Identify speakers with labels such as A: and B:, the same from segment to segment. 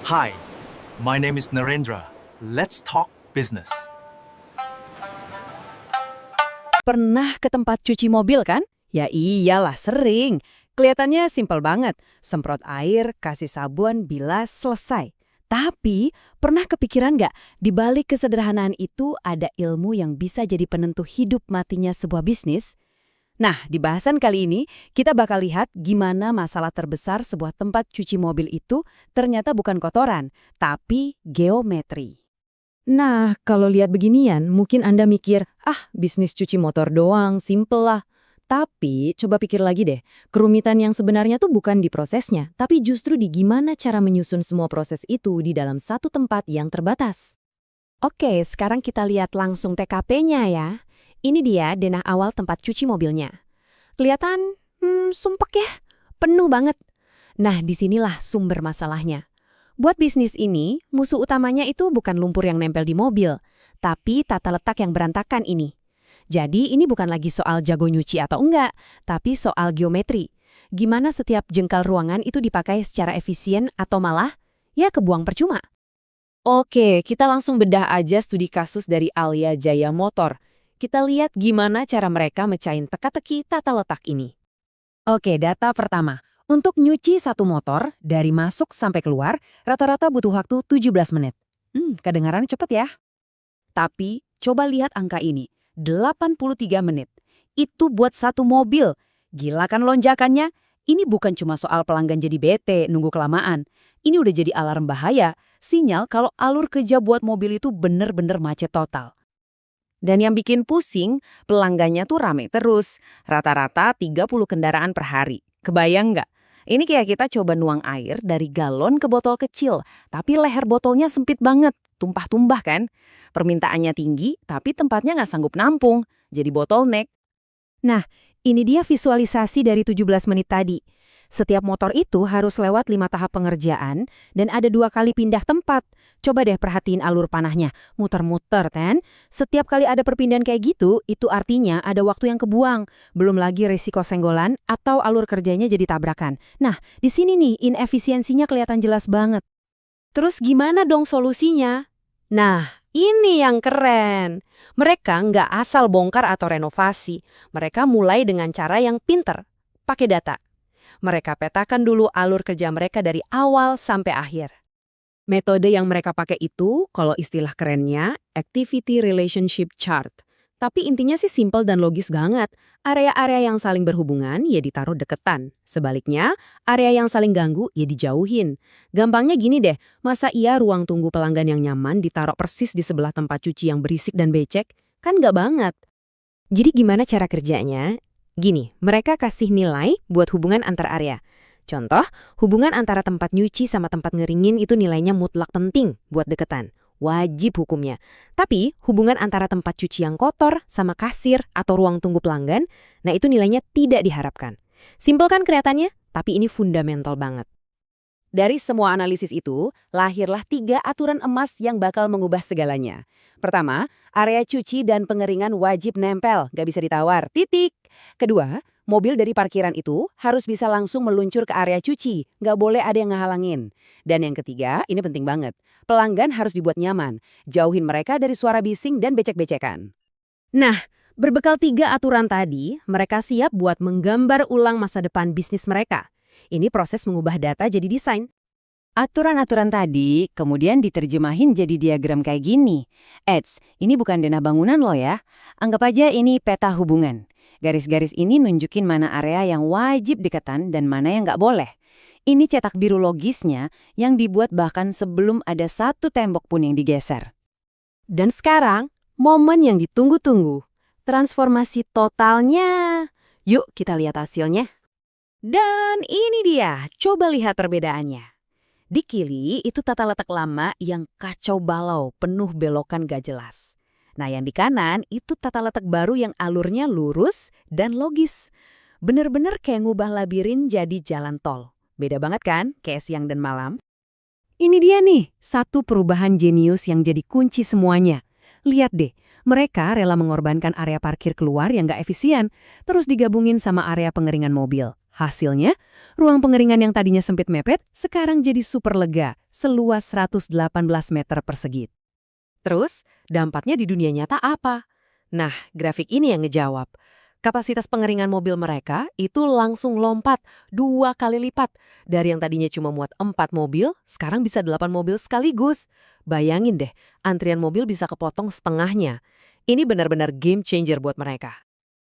A: Hi, my name is Narendra. Let's talk business.
B: Pernah ke tempat cuci mobil kan? Ya iyalah, sering. Kelihatannya simpel banget. Semprot air, kasih sabun, bilas, selesai. Tapi, pernah kepikiran nggak, di balik kesederhanaan itu ada ilmu yang bisa jadi penentu hidup matinya sebuah bisnis? Nah, di bahasan kali ini, kita bakal lihat gimana masalah terbesar sebuah tempat cuci mobil itu ternyata bukan kotoran, tapi geometri. Nah, kalau lihat beginian, mungkin Anda mikir, bisnis cuci motor doang, simple lah. Tapi, coba pikir lagi deh, kerumitan yang sebenarnya tuh bukan di prosesnya, tapi justru di gimana cara menyusun semua proses itu di dalam satu tempat yang terbatas. Oke, sekarang kita lihat langsung TKP-nya ya. Ini dia denah awal tempat cuci mobilnya. Kelihatan, sumpek ya, penuh banget. Nah, disinilah sumber masalahnya. Buat bisnis ini, musuh utamanya itu bukan lumpur yang nempel di mobil, tapi tata letak yang berantakan ini. Jadi ini bukan lagi soal jago nyuci atau enggak, tapi soal geometri. Gimana setiap jengkal ruangan itu dipakai secara efisien atau malah, ya kebuang percuma. Oke, kita langsung bedah aja studi kasus dari Alia Jaya Motor. Kita lihat gimana cara mereka mecahin teka-teki tata letak ini. Oke, data pertama. Untuk nyuci satu motor, dari masuk sampai keluar, rata-rata butuh waktu 17 menit. Kedengaran cepet ya. Tapi, coba lihat angka ini. 83 menit. Itu buat satu mobil. Gila kan lonjakannya? Ini bukan cuma soal pelanggan jadi bete, nunggu kelamaan. Ini udah jadi alarm bahaya, sinyal kalau alur kerja buat mobil itu bener-bener macet total. Dan yang bikin pusing, pelanggannya tuh rame terus. Rata-rata 30 kendaraan per hari. Kebayang nggak? Ini kayak kita coba nuang air dari galon ke botol kecil, tapi leher botolnya sempit banget, tumpah-tumpah kan? Permintaannya tinggi, tapi tempatnya nggak sanggup nampung, jadi bottleneck. Nah, ini dia visualisasi dari 17 menit tadi. Setiap motor itu harus lewat 5 tahap pengerjaan dan ada 2 kali pindah tempat. Coba deh perhatiin alur panahnya, muter-muter kan? Setiap kali ada perpindahan kayak gitu, itu artinya ada waktu yang kebuang. Belum lagi risiko senggolan atau alur kerjanya jadi tabrakan. Nah, di sini nih inefisiensinya kelihatan jelas banget. Terus gimana dong solusinya? Nah, ini yang keren. Mereka nggak asal bongkar atau renovasi. Mereka mulai dengan cara yang pinter, pakai data. Mereka petakan dulu alur kerja mereka dari awal sampai akhir. Metode yang mereka pakai itu, kalau istilah kerennya, Activity Relationship Chart. Tapi intinya sih simpel dan logis banget. Area-area yang saling berhubungan ya ditaruh deketan. Sebaliknya, area yang saling ganggu ya dijauhin. Gampangnya gini deh, masa iya ruang tunggu pelanggan yang nyaman ditaruh persis di sebelah tempat cuci yang berisik dan becek? Kan nggak banget. Jadi gimana cara kerjanya? Gini, mereka kasih nilai buat hubungan antar area. Contoh, hubungan antara tempat nyuci sama tempat ngeringin itu nilainya mutlak penting buat deketan. Wajib hukumnya. Tapi, hubungan antara tempat cuci yang kotor sama kasir atau ruang tunggu pelanggan, nah itu nilainya tidak diharapkan. Simpel kan kelihatannya? Tapi ini fundamental banget. Dari semua analisis itu, lahirlah 3 aturan emas yang bakal mengubah segalanya. Pertama, area cuci dan pengeringan wajib nempel, gak bisa ditawar, titik. Kedua, mobil dari parkiran itu harus bisa langsung meluncur ke area cuci, gak boleh ada yang ngehalangin. Dan yang ketiga, ini penting banget, pelanggan harus dibuat nyaman, jauhin mereka dari suara bising dan becek-becekan. Nah, berbekal 3 aturan tadi, mereka siap buat menggambar ulang masa depan bisnis mereka. Ini proses mengubah data jadi desain. Aturan-aturan tadi kemudian diterjemahin jadi diagram kayak gini. Ini bukan denah bangunan loh ya. Anggap aja ini peta hubungan. Garis-garis ini nunjukin mana area yang wajib deketan dan mana yang nggak boleh. Ini cetak biru logisnya yang dibuat bahkan sebelum ada satu tembok pun yang digeser. Dan sekarang, momen yang ditunggu-tunggu. Transformasi totalnya. Yuk kita lihat hasilnya. Dan ini dia, coba lihat perbedaannya. Di kiri itu tata letak lama yang kacau balau, penuh belokan gak jelas. Nah yang di kanan itu tata letak baru yang alurnya lurus dan logis. Bener-bener kayak ngubah labirin jadi jalan tol. Beda banget kan, kayak siang dan malam? Ini dia nih, satu perubahan jenius yang jadi kunci semuanya. Lihat deh, mereka rela mengorbankan area parkir keluar yang gak efisien, terus digabungin sama area pengeringan mobil. Hasilnya, ruang pengeringan yang tadinya sempit mepet sekarang jadi super lega, seluas 118 meter persegi. Terus, dampaknya di dunia nyata apa? Nah, grafik ini yang ngejawab. Kapasitas pengeringan mobil mereka itu langsung lompat 2 kali lipat. Dari yang tadinya cuma muat 4 mobil, sekarang bisa 8 mobil sekaligus. Bayangin deh, antrian mobil bisa kepotong setengahnya. Ini benar-benar game changer buat mereka.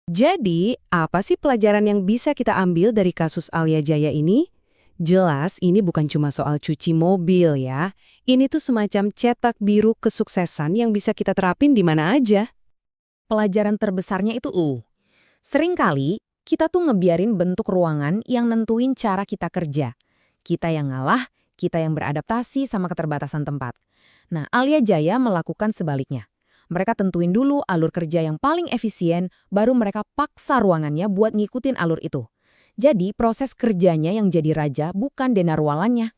B: Jadi, apa sih pelajaran yang bisa kita ambil dari kasus Alia Jaya ini? Jelas, ini bukan cuma soal cuci mobil ya. Ini tuh semacam cetak biru kesuksesan yang bisa kita terapin di mana aja. Pelajaran terbesarnya itu seringkali kita tuh ngebiarin bentuk ruangan yang nentuin cara kita kerja. Kita yang ngalah, kita yang beradaptasi sama keterbatasan tempat. Nah, Alia Jaya melakukan sebaliknya. Mereka tentuin dulu alur kerja yang paling efisien, baru mereka paksa ruangannya buat ngikutin alur itu. Jadi, proses kerjanya yang jadi raja bukan denarwalannya.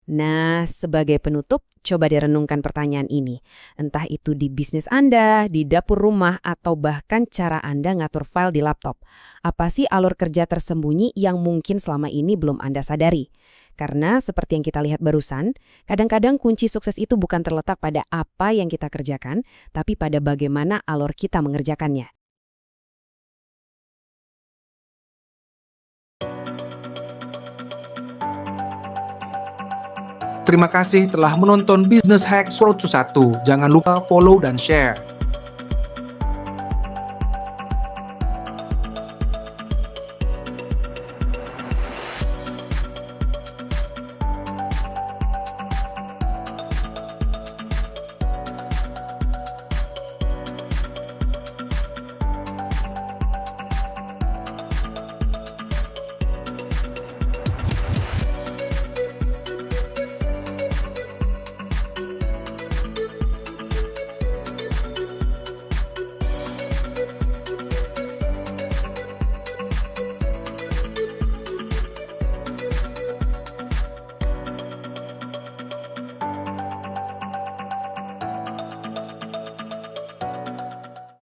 B: Nah, sebagai penutup, coba direnungkan pertanyaan ini. Entah itu di bisnis Anda, di dapur rumah, atau bahkan cara Anda ngatur file di laptop. Apa sih alur kerja tersembunyi yang mungkin selama ini belum Anda sadari? Karena seperti yang kita lihat barusan, kadang-kadang kunci sukses itu bukan terletak pada apa yang kita kerjakan, tapi pada bagaimana alur kita mengerjakannya.
C: Terima kasih telah menonton Business Hacks Road to 1. Jangan lupa follow dan share.